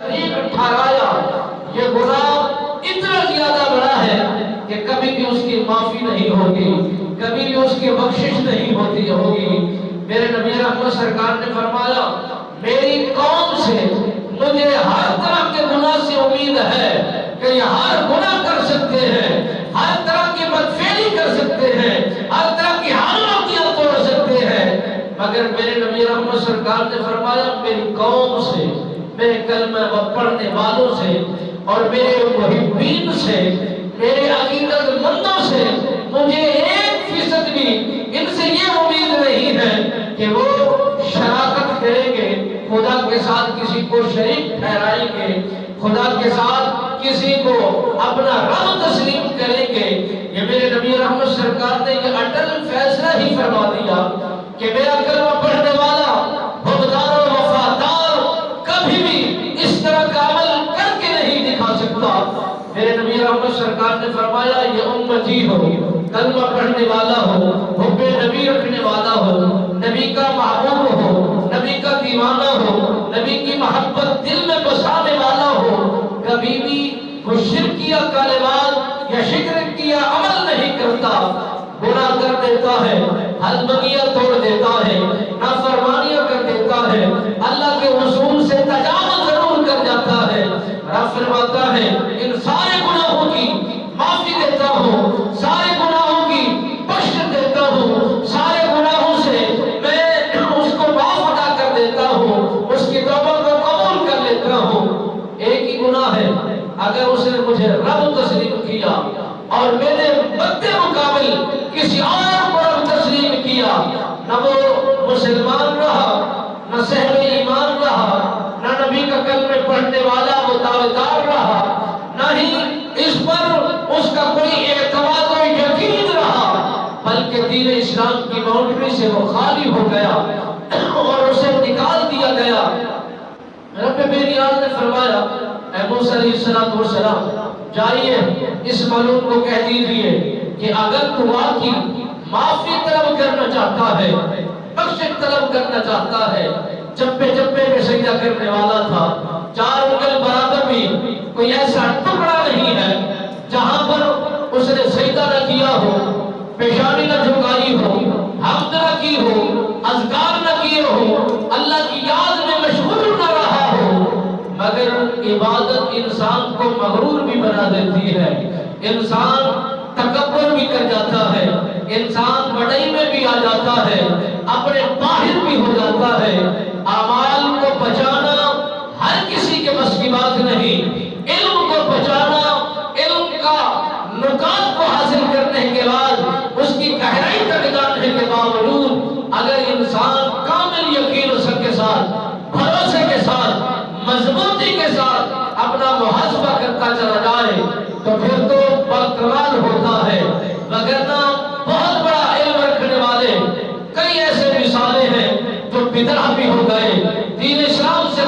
ٹھہرایا، یہ گناہ اتنا زیادہ بڑا ہے کہ کبھی بھی اس کی معافی نہیں ہوگی، کبھی بھی اس کی بخشش نہیں ہوگی۔ میرے نبی رحمت سرکار نے فرمایا میری قوم سے مجھے ہر طرح کے گناہ سے امید ہے کہ یہ ہر گناہ کر سکتے ہیں، ہر طرح کی بدفعلی کر سکتے ہیں، ہر طرح کی حرامتیاں توڑ سکتے ہیں، مگر میرے نبی رحمت سرکار نے فرمایا میری قوم سے، میرے کلمہ پڑھنے والوں سے اور میرے محبین سے، میرے عقیدت مندوں سے مجھے 1% بھی ان سے یہ امید نہیں ہے کہ وہ شراکت کریں گے، خدا کے ساتھ کسی کو شریک ٹھہرائیں گے، خدا کے ساتھ کسی کو اپنا رب تسلیم کریں گے۔ یہ میرے نبی رحمت سرکار نے یہ اٹل فیصلہ ہی فرما دیا کہ میرا کلمہ پڑھنے والا حقدار و وفادار کبھی بھی اس طرح کا عمل کر کے نہیں دکھا سکتا۔ میرے نبی رحمت سرکار نے فرمایا یہ امتی ہو، کلمہ پڑھنے والا ہو، حب نبی رکھنے والا ہو، نبی کا محبوب ہو، نبی کا دیوانہ ہو، نبی کی محبت دل میں بسانے والا ہو، کبھی بھی وہ شرکیہ کلمات یا شرکیہ عمل نہیں کرتا، گناہ کر دیتا ہے، حلمگیاں توڑ دیتا ہے، نافرمانیاں کر دیتا ہے، اللہ کے اصول سے تجاوز ضرور کر جاتا ہے۔ رب فرماتا ہے ان سارے گناہوں کی معافی دیتا ہوں، سارے گناہوں کی بخشش دیتا ہوں، سارے گناہوں سے میں اس کو معاف ادا کر دیتا ہوں، اس کی توبہ کو قبول کر لیتا ہوں۔ ایک ہی گناہ ہے، اگر اس نے مجھے رب تسلیم کیا اور میرے مد مقابل کسی اور کو رب تسلیم کیا، نہ وہ مسلمان رہا، نہ صاحب ایمان رہا، نہ نبی کا کلمہ پڑھنے والا وہ دعویدار رہا، نہ ہی اس پر اس کا کوئی اعتماد و یقین رہا، بلکہ دین اسلام کی باؤنڈری سے وہ خالی ہو گیا اور اسے نکال دیا گیا۔ رب بے نیاز نے فرمایا اے موسیٰ علیہ السلام جائیے اس معلوم کو کہہ دیجئے کہ اگر تو واقعی معافی طلب کرنا چاہتا ہے، بخشش طلب کرنا چاہتا ہے، چپے چپے میں سجدہ کرنے والا تھا، 4 انگل برابر بھی کوئی ایسا ٹکڑا نہیں ہے جہاں پر اس نے سجدہ نہ کیا ہو، پیشانی نہ جھکائی ہو، حمد نہ کی ہو، اذکار نہ کیے ہو، اللہ کی یاد میں مشغول نہ رہا ہو، مگر عبادت انسان کو مغرور بھی بنا دیتی ہے، انسان تکبر بھی کر جاتا ہے، انسان بڑائی میں بھی آ جاتا ہے، اپنے باہر بھی ہو جاتا ہے۔ اعمال کو بچانا ہر کسی کے بس کی بات نہیں، علم کو بچانا، علم کا نکات کو حاصل کرنے کے بعد اس کی گہرائی تک جاننے کے باوجود اگر انسان کامل یقین کے ساتھ، بھروسے کے ساتھ، مضبوطی کے ساتھ اپنا محاسبہ کرتا چلا جائے تو پھر تو کمال ہوتا ہے، وگرنہ بہت بڑا علم رکھنے والے کئی ایسے مثالیں ہیں جو بدعہ بھی ہو گئے، دین اسلام سے